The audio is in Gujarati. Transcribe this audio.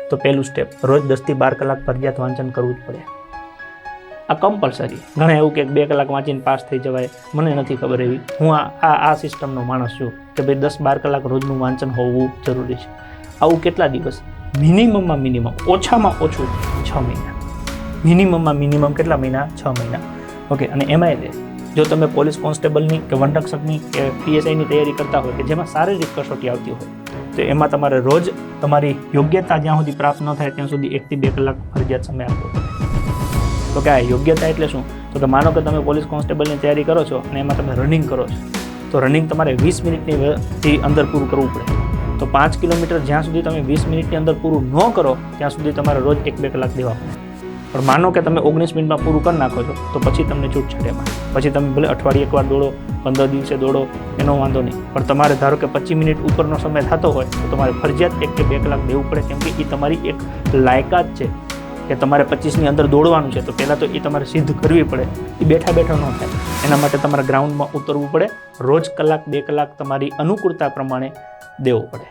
તો પહેલું સ્ટેપ, રોજ 10 થી 12 કલાક ફરજિયાત વાંચન કરવું જ પડે. આ કમ્પલસરી. ઘણા એવું કે 2 કલાક વાંચીને પાસ થઈ જવાય, મને નથી ખબર એવી. હું આ સિસ્ટમનો માણસ છું કે ભાઈ 10-12 કલાક રોજનું વાંચન હોવું જરૂરી છે. આવું કેટલા દિવસ? મિનિમમમાં મિનિમમ, ઓછામાં ઓછું 6 મહિના. મિનિમમમાં મિનિમમ કેટલા મહિના? 6 મહિના. ઓકે. અને એમાંય જો તમે પોલીસ કોન્સ્ટેબલની કે વનરક્ષકની કે PSIની તૈયારી કરતા હોય કે જેમાં શારીરિક કસોટી આવતી હોય, તો એમાં તમારે રોજ તમારી યોગ્યતા જ્યાં સુધી પ્રાપ્ત ન થાય ત્યાં સુધી 1 થી 2 કલાક ફરજિયાત સમય આપવો પડે. તો કે આ યોગ્યતા એટલે શું? તો કે માનો કે તમે પોલીસ કોન્સ્ટેબલની તૈયારી કરો છો અને એમાં તમે રનિંગ કરો છો, તો રનિંગ તમારે 20 મિનિટની અંદર પૂરું કરવું પડે. તો 5 કિલોમીટર જ્યાં સુધી તમે 20 મિનિટની અંદર પૂરું ન કરો ત્યાં સુધી તમારે રોજ 1-2 કલાક દેવા પડે. પણ માનો કે તમે 19 મિનિટમાં પૂરું કરી નાખો છો, તો પછી તમને છૂટછાટ એમાં. પછી તમે ભલે અઠવાડિયે એકવાર દોડો, 15 દિવસે દોડો, એનો વાંધો નહીં. પણ તમારે ધારો કે 25 મિનિટ ઉપરનો સમય થતો હોય તો તમારે ફરજિયાત 1 કે 2 કલાક દેવું પડે, કેમ કે એ તમારી એક લાયકાત છે કે તમારે 25ની અંદર દોડવાનું છે. તો પહેલાં તો એ તમારે સિદ્ધ કરવી પડે. એ બેઠા બેઠા ન થાય. એના માટે તમારે ગ્રાઉન્ડમાં ઉતરવું પડે. રોજ 1-2 કલાક તમારી અનુકૂળતા પ્રમાણે દેવો પડે.